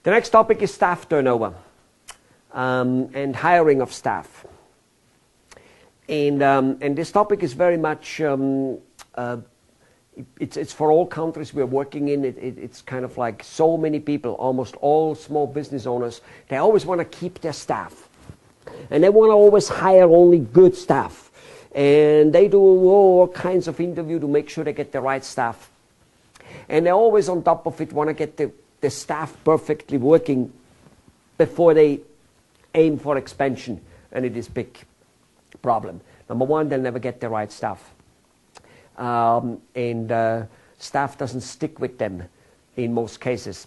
The next topic is staff turnover and hiring of staff. And this topic is very much, it's for all countries we're working in. It's kind of like so many people, almost all small business owners, they always want to keep their staff. And they want to always hire only good staff. And they do all kinds of interview to make sure they get the right staff. And they're always on top of it, want to get the staff perfectly working before they aim for expansion. And it is big problem. Number one, they'll never get the right staff. Staff doesn't stick with them in most cases.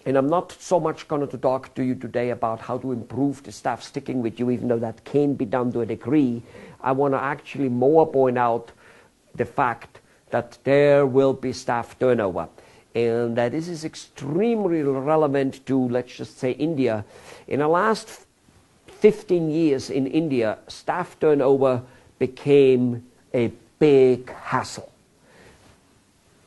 And I'm not so much going to talk to you today about how to improve the staff sticking with you, even though that can be done to a degree. I want to actually more point out the fact that there will be staff turnover. And that this is extremely relevant to, let's just say, India. In the last 15 years in India, staff turnover became a big hassle.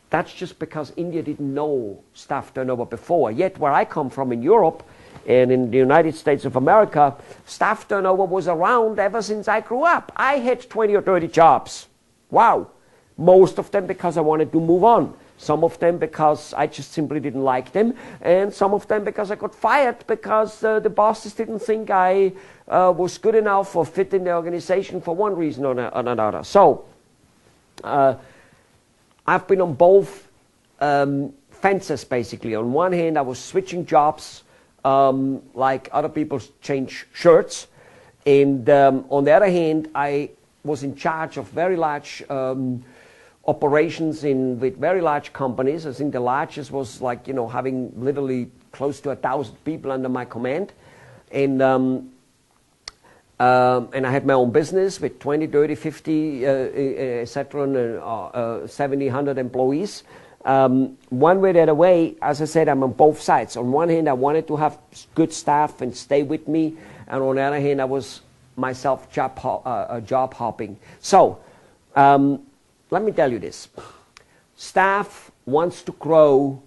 That's just because India didn't know staff turnover before. Yet where I come from in Europe and in the United States of America, staff turnover was around ever since I grew up. I had 20 or 30 jobs. Wow. Most of them because I wanted to move on. Some of them because I just simply didn't like them. And some of them because I got fired because the bosses didn't think I was good enough or fit in the organization for one reason or another. So, I've been on both fences basically. On one hand, I was switching jobs like other people change shirts. And on the other hand, I was in charge of very large operations with very large companies. I think the largest was like, having literally close to 1,000 people under my command. And I had my own business with 20, 30, 50, etc., 70, 100 employees. One way or the other way, as I said, I'm on both sides. On one hand, I wanted to have good staff and stay with me. And on the other hand, I was myself job hopping. So, let me tell you this. Staff wants to grow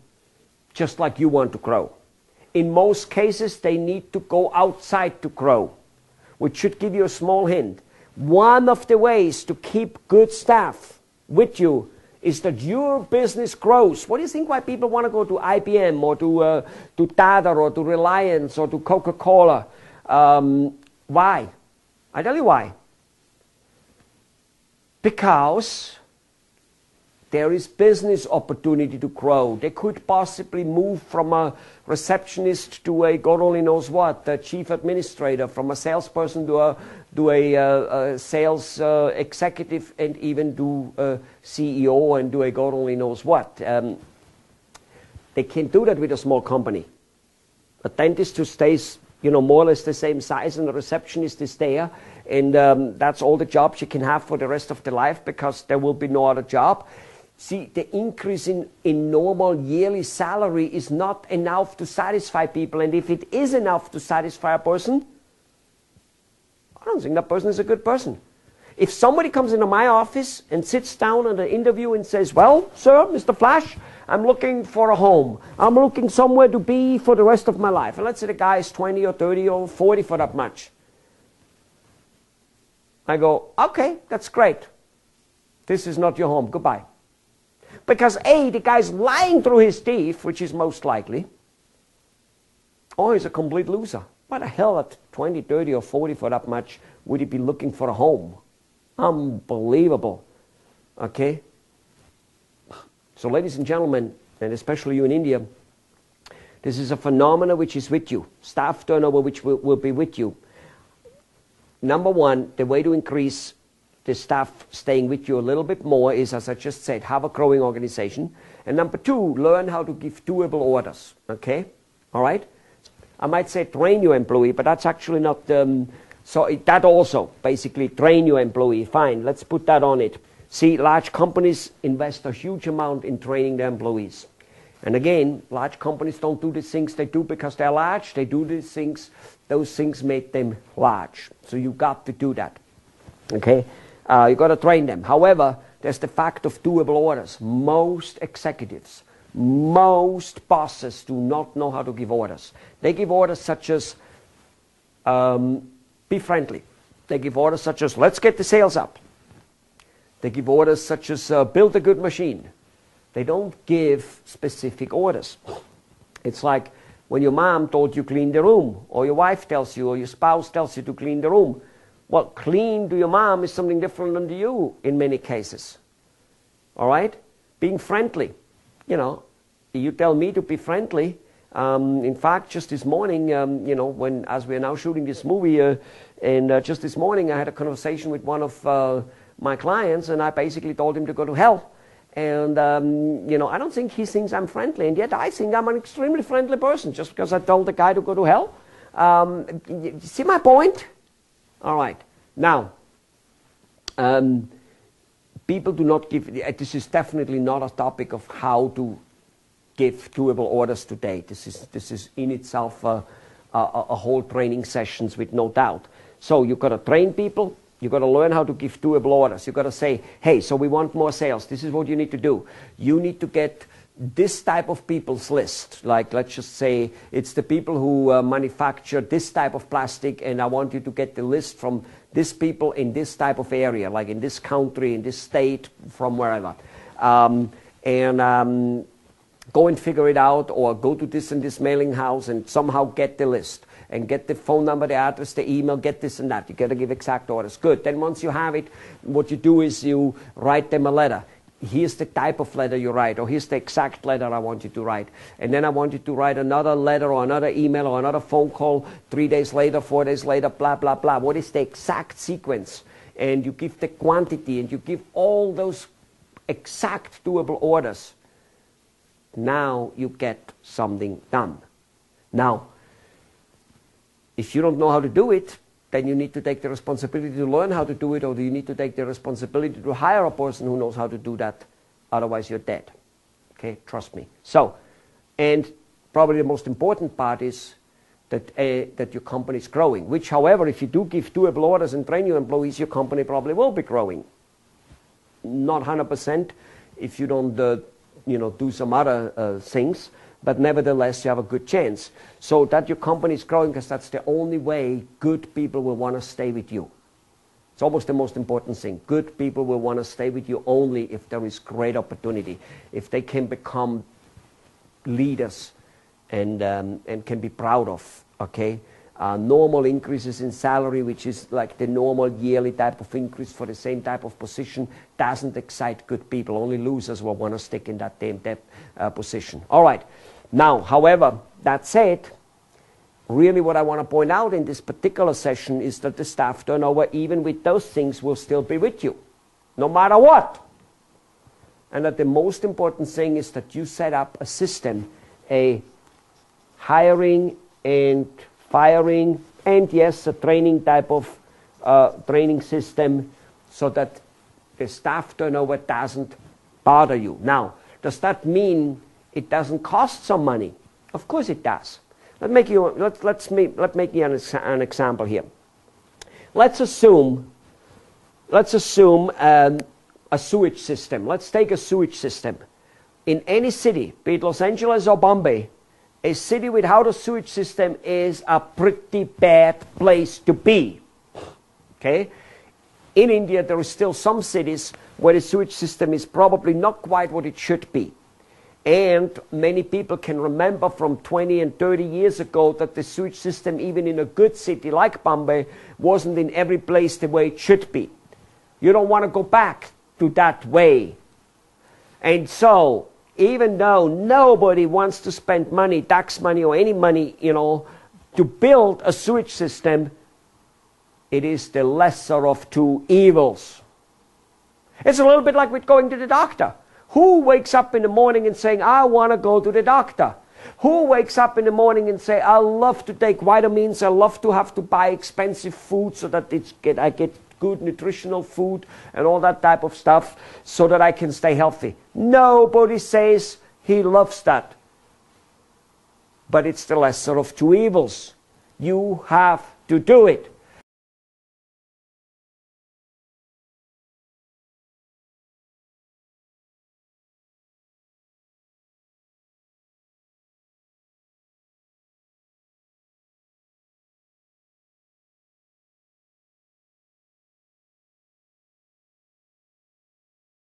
just like you want to grow. In most cases, they need to go outside to grow, which should give you a small hint. One of the ways to keep good staff with you is that your business grows. What do you think why people want to go to IBM or to Tata or to Reliance or to Coca-Cola? Why? I tell you why. Because there is business opportunity to grow. They could possibly move from a receptionist to a God only knows what, a chief administrator, from a salesperson to a sales executive, and even do a CEO and do a God only knows what. They can't do that with a small company. A dentist who stays, more or less the same size, and a receptionist is there, and that's all the jobs you can have for the rest of their life because there will be no other job. See, the increase in normal yearly salary is not enough to satisfy people. And if it is enough to satisfy a person, I don't think that person is a good person. If somebody comes into my office and sits down on an interview and says, well, sir, Mr. Flash, I'm looking for a home. I'm looking somewhere to be for the rest of my life. And let's say the guy is 20 or 30 or 40 for that much. I go, okay, that's great. This is not your home. Goodbye. Because A, the guy's lying through his teeth, which is most likely, or he's a complete loser. Why the hell at 20, 30, or 40 for that much would he be looking for a home? Unbelievable. Okay? So ladies and gentlemen, and especially you in India, this is a phenomenon which is with you. Staff turnover which will be with you. Number one, the way to increase the staff staying with you a little bit more is, as I just said, have a growing organization. And number two, learn how to give doable orders. Okay? All right? I might say train your employee, but that's actually not... that also, basically, train your employee. Fine, let's put that on it. See, large companies invest a huge amount in training their employees. And again, large companies don't do the things they do because they're large. They do these things, those things make them large. So you've got to do that. Okay? You've got to train them. However, there's the fact of doable orders. Most executives Most bosses do not know how to give orders. They give orders such as be friendly. They give orders such as let's get the sales up. They give orders such as build a good machine. They don't give specific orders. It's like when your mom told you clean the room, or your wife tells you, or your spouse tells you to clean the room. Well, clean to your mom is something different than to you in many cases. All right? Being friendly. You know, you tell me to be friendly. In fact, just this morning, you know, as we are now shooting this movie, and just this morning I had a conversation with one of my clients, and I basically told him to go to hell. And, you know, I don't think he thinks I'm friendly, and yet I think I'm an extremely friendly person just because I told the guy to go to hell. You see my point? All right. Now, people do not give, this is definitely not a topic of how to give doable orders today. This is in itself a whole training sessions with no doubt. So you've got to train people. You've got to learn how to give doable orders. You've got to say, hey, so we want more sales. This is what you need to do. You need to get this type of people's list. Like, let's just say it's the people who manufacture this type of plastic, and I want you to get the list from these people in this type of area, like in this country, in this state, from wherever. Go and figure it out, or go to this and this mailing house and somehow get the list. And get the phone number, the address, the email, get this and that. You got to give exact orders. Good. Then once you have it, what you do is you write them a letter. Here's the type of letter you write, or here's the exact letter I want you to write. And then I want you to write another letter or another email or another phone call 3 days later, 4 days later, blah, blah, blah. What is the exact sequence? And you give the quantity, and you give all those exact doable orders. Now you get something done. Now, if you don't know how to do it, then you need to take the responsibility to learn how to do it, or you need to take the responsibility to hire a person who knows how to do that. Otherwise, you're dead. Okay, trust me. So, and probably the most important part is that your company is growing, which, however, if you do give doable orders and train your employees, your company probably will be growing. Not 100% if you don't do some other things. But nevertheless, you have a good chance. So that your company is growing, because that's the only way good people will want to stay with you. It's almost the most important thing. Good people will want to stay with you only if there is great opportunity, if they can become leaders and can be proud of, okay? Normal increases in salary, which is like the normal yearly type of increase for the same type of position, doesn't excite good people. Only losers will want to stick in that damn position. All right. Now, however, that said, really what I want to point out in this particular session is that the staff turnover, even with those things, will still be with you, no matter what. And that the most important thing is that you set up a system, a hiring and firing, and yes, a training type of training system, so that the staff turnover doesn't bother you. Now, does that mean it doesn't cost some money? Of course it does. Let's make an example here. Let's assume a sewage system. Let's take a sewage system. In any city, be it Los Angeles or Bombay, a city without a sewage system is a pretty bad place to be. Okay? In India, there are still some cities where the sewage system is probably not quite what it should be. And many people can remember from 20 and 30 years ago that the sewage system, even in a good city like Bombay, wasn't in every place the way it should be. You don't want to go back to that way. And so, even though nobody wants to spend money, tax money or any money, to build a sewage system, it is the lesser of two evils. It's a little bit like with going to the doctor. Who wakes up in the morning and saying, I want to go to the doctor? Who wakes up in the morning and say, I love to take vitamins, I love to have to buy expensive food so that I get good nutritional food and all that type of stuff so that I can stay healthy? Nobody says he loves that. But it's the lesser of two evils. You have to do it.